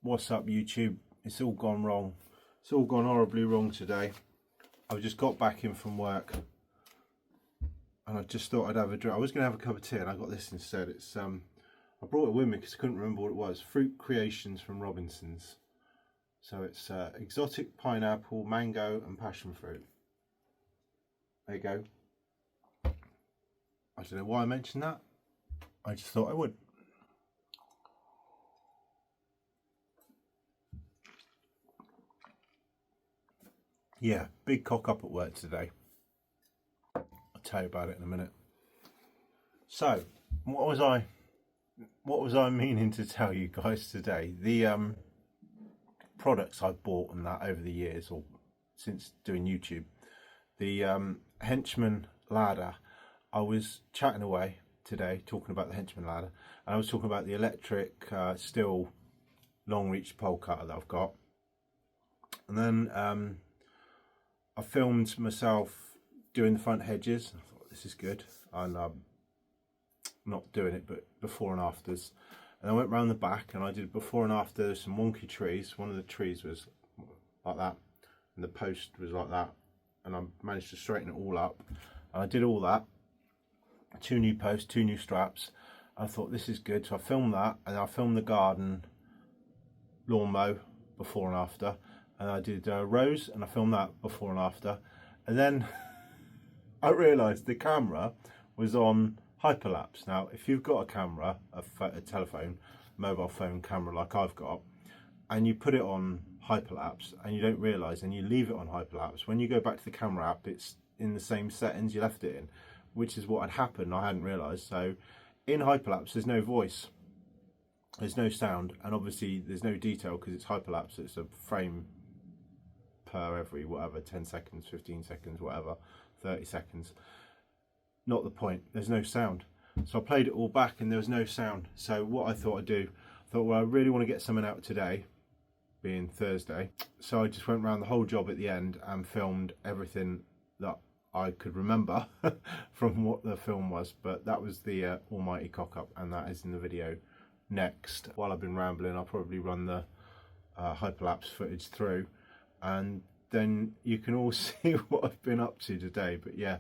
What's up, YouTube? It's all gone wrong. It's all gone horribly wrong today. I've just got back in from work and I just thought I'd have a drink. I was going to have a cup of tea and I got this instead. It's I brought it with me because I couldn't remember what it was. Fruit Creations from Robinson's. So it's exotic pineapple, mango and passion fruit. There you go. I don't know why I mentioned that. I just thought I would. Yeah, big cock up at work today. I'll tell you about it in a minute. So, what was I meaning to tell you guys today? The products I've bought and that over the years, or since doing YouTube. The Henchman ladder. I was chatting away today, talking about the Henchman ladder, and I was talking about the electric steel long reach pole cutter that I've got. And then I filmed myself doing the front hedges. I thought, this is good. And I'm not doing it, but before and afters. And I went round the back and I did before and after some wonky trees. One of the trees was like that, and the post was like that. And I managed to straighten it all up. And I did all that. 2 new posts, 2 new straps. I thought, this is good. So I filmed that, and I filmed the garden lawn mow before and after. And I did rows, and I filmed that before and after. And then I realised the camera was on hyperlapse. Now, if you've got a camera, a telephone, mobile phone camera like I've got, and you put it on hyperlapse and you don't realise and you leave it on hyperlapse, when you go back to the camera app, it's in the same settings you left it in, which is what had happened. I hadn't realised. So in hyperlapse, there's no voice, there's no sound, and obviously there's no detail because it's hyperlapse. It's a frame per every whatever, 10 seconds, 15 seconds, whatever, 30 seconds. Not the point. There's no sound. So I played it all back and there was no sound. So what I thought I'd do, I thought, well, I really want to get something out today, being Thursday. So I just went around the whole job at the end and filmed everything that I could remember from what the film was. But that was the almighty cock up, and that is in the video next. While I've been rambling, I'll probably run the hyperlapse footage through, and then you can all see what I've been up to today. But yeah,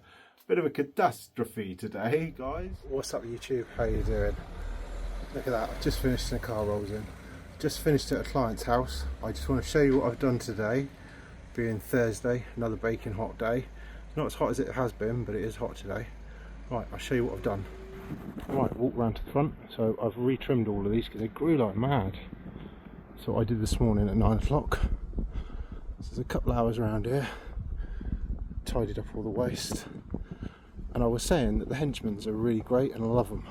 bit of a catastrophe today, guys. What's up, YouTube? How you doing? Look at that, I've just finished the car rolls in. Just finished at a client's house. I just want to show you what I've done today, being Thursday, another baking hot day. It's not as hot as it has been, but it is hot today. Right, I'll show you what I've done. Right, walk round to the front. So I've retrimmed all of these because they grew like mad. So I did this morning at 9 o'clock. So there's a couple of hours around here. Tidied up all the waste. And I was saying that the Henchmans are really great and I love them.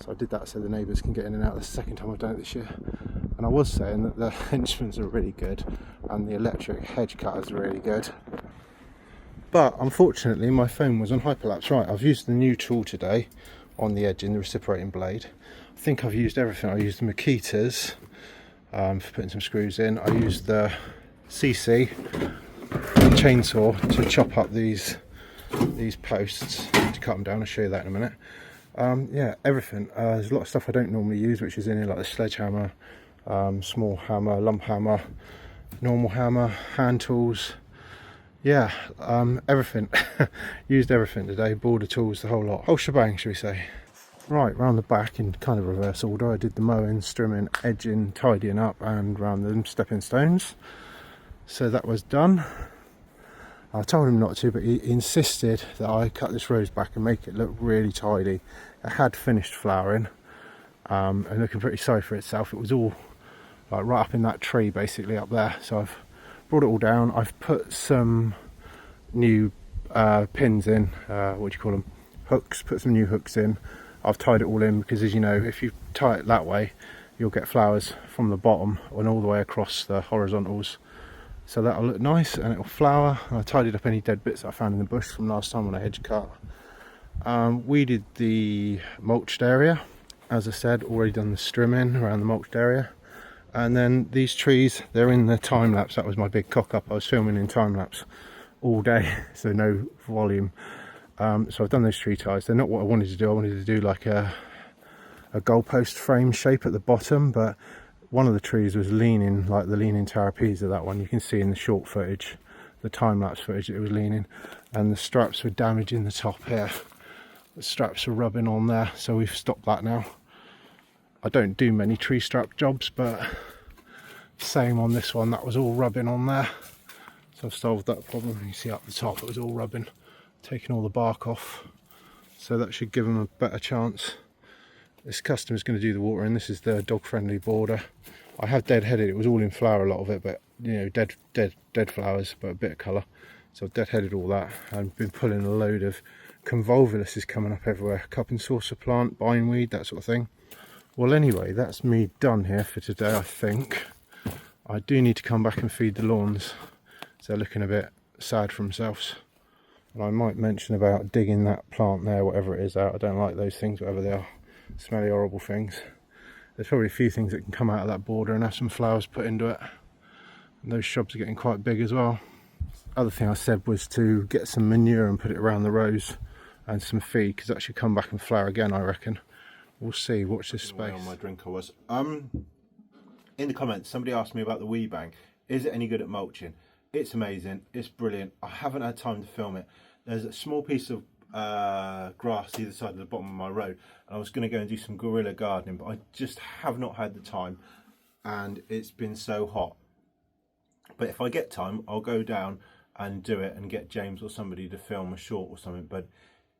So I did that so the neighbours can get in and out. That's the second time I've done it this year. And I was saying that the Henchmans are really good and the electric hedge cutters are really good. But unfortunately my phone was on hyperlapse. Right, I've used the new tool today on the edge in the reciprocating blade. I think I've used everything. I used the Secateurs for putting some screws in. I used the CC chainsaw to chop up these posts, to cut them down. I'll show you that in a minute. Yeah, everything. There's a lot of stuff I don't normally use, which is in here, like the sledgehammer, small hammer, lump hammer, normal hammer, hand tools. Yeah, everything. Used everything today, border tools, the whole lot. Whole shebang, should we say. Right, round the back in kind of reverse order. I did the mowing, strimming, edging, tidying up, and round the stepping stones. So that was done. I told him not to, but he insisted that I cut this rose back and make it look really tidy. It had finished flowering and looking pretty sorry for itself. It was all like right up in that tree, basically up there. So I've brought it all down. I've put some new pins in, what do you call them? Hooks. Put some new hooks in. I've tied it all in because, as you know, if you tie it that way, you'll get flowers from the bottom and all the way across the horizontals. So that'll look nice and it'll flower. I tidied up any dead bits that I found in the bush from last time when I hedge cut. Weeded the mulched area. As I said, already done the strimming around the mulched area. And then these trees, they're in the time lapse. That was my big cock up. I was filming in time lapse all day, so no volume. So I've done those tree ties. They're not what I wanted to do. I wanted to do like a goalpost frame shape at the bottom, but one of the trees was leaning, like the leaning terrapeza, that one. You can see in the short footage, the time-lapse footage, it was leaning, and the straps were damaging the top here. The straps are rubbing on there, so we've stopped that now. I don't do many tree strap jobs, but same on this one, that was all rubbing on there. So I've solved that problem. You see up the top, it was all rubbing, taking all the bark off. So that should give them a better chance. This customer's going to do the watering. This is the dog-friendly border. I have dead-headed, it was all in flower, a lot of it, but you know, dead flowers, but a bit of colour. So I've dead-headed all that, and been pulling a load of convolvulus is coming up everywhere. Cup and saucer plant, bindweed, that sort of thing. Well, anyway, that's me done here for today, I think. I do need to come back and feed the lawns. So they're looking a bit sad for themselves. And I might mention about digging that plant there, whatever it is, out. I don't like those things, whatever they are. Smelly, horrible things. There's probably a few things that can come out of that border and have some flowers put into it. And those shrubs are getting quite big as well. Other thing I said was to get some manure and put it around the rows and some feed, because that should come back and flower again, I reckon. We'll see. Watch this space. On my drink I was. In the comments, somebody asked me about the wee bang. Is it any good at mulching? It's amazing. It's brilliant. I haven't had time to film it. There's a small piece of grass either side of the bottom of my road, and I was going to go and do some guerrilla gardening, but I just have not had the time, and it's been so hot. But if I get time, I'll go down and do it and get James or somebody to film a short or something. But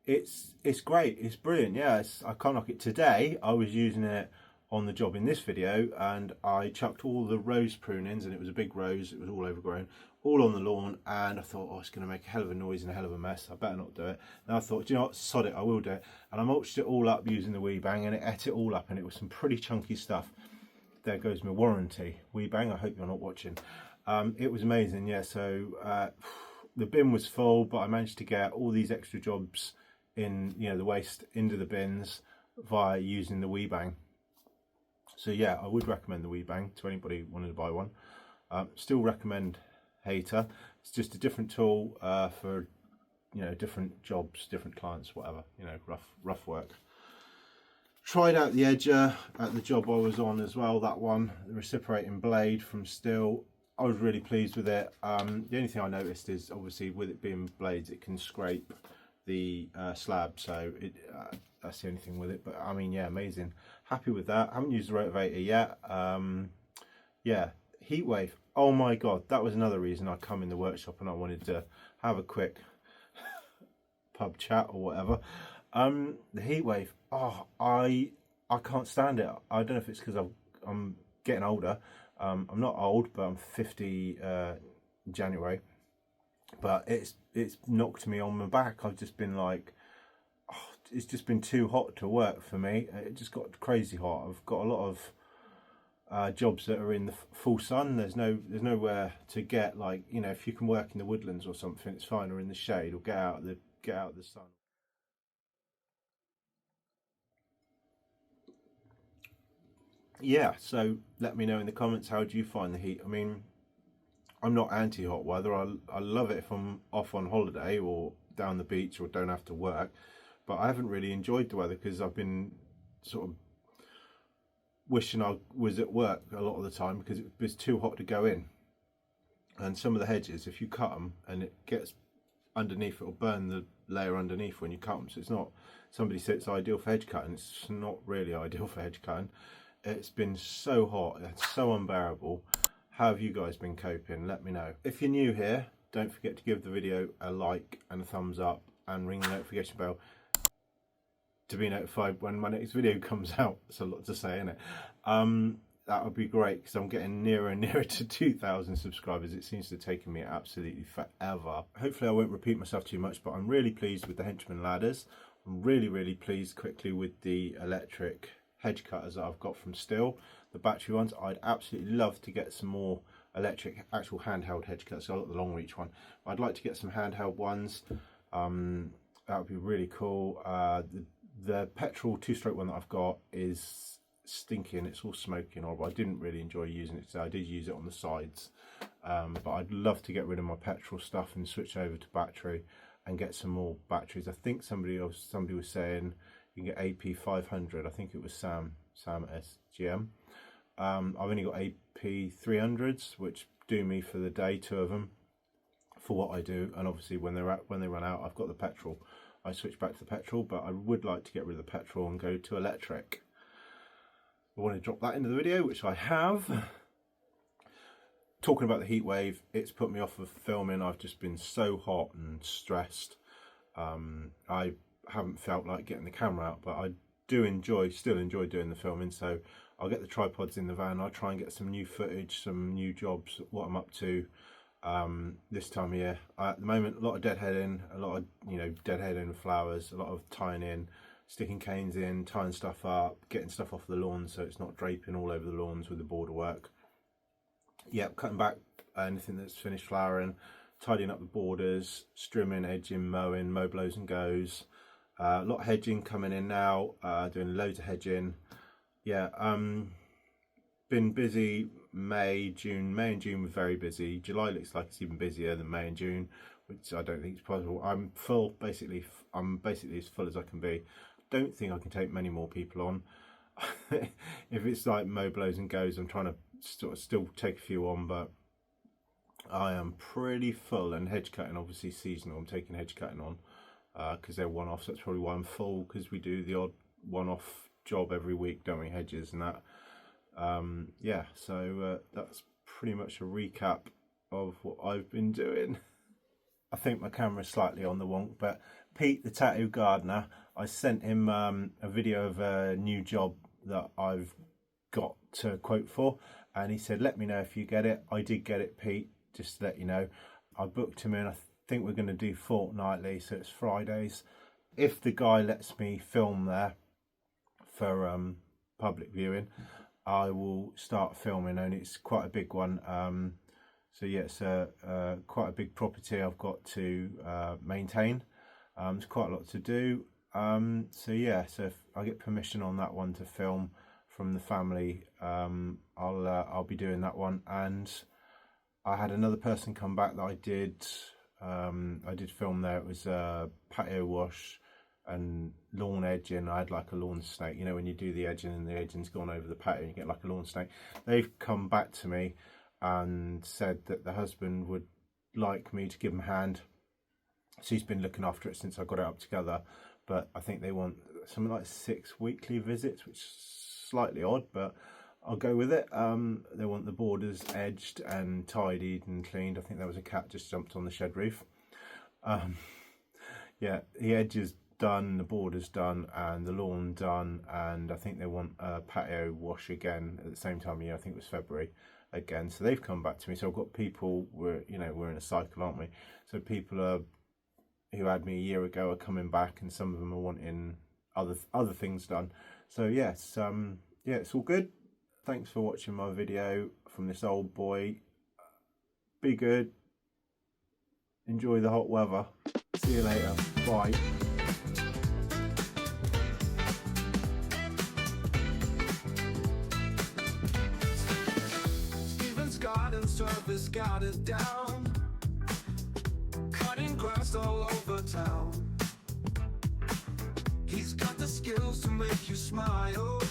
it's great. It's brilliant. Yeah, I can't knock it. Today I was using it on the job in this video, and I chucked all the rose prunings, and it was a big rose, it was all overgrown, all on the lawn, and I thought, oh, it's going to make a hell of a noise and a hell of a mess, I better not do it. And I thought, do you know what, sod it, I will do it. And I mulched it all up using the wee bang, and it ate it all up, and it was some pretty chunky stuff. There goes my warranty. Wee bang, I hope you're not watching. It was amazing, yeah. So the bin was full, but I managed to get all these extra jobs in, you know, the waste into the bins via using the wee bang. So yeah, I would recommend the wee bang to anybody wanting to buy one. Still recommend Hayter. It's just a different tool for, you know, different jobs, different clients, whatever, you know, rough work. Tried out the edger at the job I was on as well, that one, the reciprocating blade from Stihl. I was really pleased with it. The only thing I noticed is, obviously, with it being blades, it can scrape the slab, so that's the only thing with it. But I mean, yeah, amazing. Happy with that. Haven't used the rotavator yet. Yeah, heatwave. Oh my god, that was another reason I come in the workshop and I wanted to have a quick pub chat or whatever. The heatwave. Oh, I can't stand it. I don't know if it's because I'm getting older. I'm not old, but I'm 50 January. But it's knocked me on my back. I've just been like, oh, it's just been too hot to work for me. It just got crazy hot. I've got a lot of jobs that are in the full sun. There's nowhere to get, like, you know, if you can work in the woodlands or something, it's fine, or in the shade, or get out of the sun. Yeah, so let me know in the comments, how do you find the heat? I mean, I'm not anti-hot weather. I love it if I'm off on holiday or down the beach or don't have to work. But I haven't really enjoyed the weather because I've been sort of wishing I was at work a lot of the time because it was too hot to go in. And some of the hedges, if you cut them and it gets underneath, it'll burn the layer underneath when you cut them. So it's not, somebody said it's ideal for hedge cutting. It's not really ideal for hedge cutting. It's been so hot, it's so unbearable. How have you guys been coping? Let me know. If you're new here, don't forget to give the video a like and a thumbs up and ring the notification bell to be notified when my next video comes out. It's a lot to say, isn't it? That would be great because I'm getting nearer and nearer to 2,000 subscribers. It seems to have taken me absolutely forever. Hopefully I won't repeat myself too much, but I'm really pleased with the Henchman ladders. I'm really pleased quickly with the electric hedge cutters that I've got from Stihl, the battery ones. I'd absolutely love to get some more electric, actual handheld hedge cutters. So I got the long reach one. I'd like to get some handheld ones. That would be really cool. The petrol 2-stroke one that I've got is stinking. It's all smoking horrible. I didn't really enjoy using it today. I did use it on the sides, but I'd love to get rid of my petrol stuff and switch over to battery and get some more batteries. I think somebody was saying you can get AP 500. I think it was Sam at SGM. I've only got AP 300s, which do me for the day, 2 of them, for what I do. And obviously when they run out, I've got the petrol. I switch back to the petrol, but I would like to get rid of the petrol and go to electric. I want to drop that into the video, which I have. Talking about the heat wave, it's put me off of filming. I've just been so hot and stressed. I haven't felt like getting the camera out, but I do still enjoy doing the filming. So I'll get the tripods in the van. I'll try and get some new footage, some new jobs, what I'm up to this time of year. At the moment, a lot of deadheading, a lot of deadheading flowers, a lot of tying in, sticking canes in, tying stuff up, getting stuff off the lawns so it's not draping all over the lawns with the border work. Yep, cutting back anything that's finished flowering, tidying up the borders, strimming, edging, mowing, mow blows and goes. A lot of hedging coming in now, doing loads of hedging. Yeah, been busy. May and June were very busy. July looks like it's even busier than May and June, which I don't think is possible. I'm basically as full as I can be. Don't think I can take many more people on. If it's like mow blows and goes, I'm trying to still take a few on, but I am pretty full. And hedge cutting, obviously seasonal, I'm taking hedge cutting on because they're one-offs. That's probably why I'm full, because we do the odd one-off job every week, don't we, hedges and that. Yeah, so that's pretty much a recap of what I've been doing. I think my camera's slightly on the wonk, but Pete, the tattoo gardener, I sent him a video of a new job that I've got to quote for, and he said, let me know if you get it. I did get it, Pete, just to let you know. I booked him in. I think we're going to do fortnightly, so it's Fridays. If the guy lets me film there for public viewing, I will start filming, and it's quite a big one. So yeah, it's quite a big property I've got to maintain. There's quite a lot to do. So yeah, so if I get permission on that one to film from the family, I'll be doing that one. And I had another person come back that I did film there. It was patio wash and lawn edging. I had like a lawn snake, you know, when you do the edging and the edging's gone over the patio, you get like a lawn snake. They've come back to me and said that the husband would like me to give him a hand. So he's been looking after it since I got it up together, but I think they want something like 6 weekly visits, which is slightly odd, but I'll go with it. They want the borders edged and tidied and cleaned. I think there was a cat just jumped on the shed roof. Yeah, the edge is done, the borders done, and the lawn done, and I think they want a patio wash again at the same time of year. I think it was February again. So they've come back to me. So I've got people, we're in a cycle, aren't we? So people who had me a year ago are coming back, and some of them are wanting other things done. So yes, yeah, it's all good. Thanks for watching my video from this old boy. Be good. Enjoy the hot weather. See you later. Bye. Surface got it down, cutting grass all over town. He's got the skills to make you smile.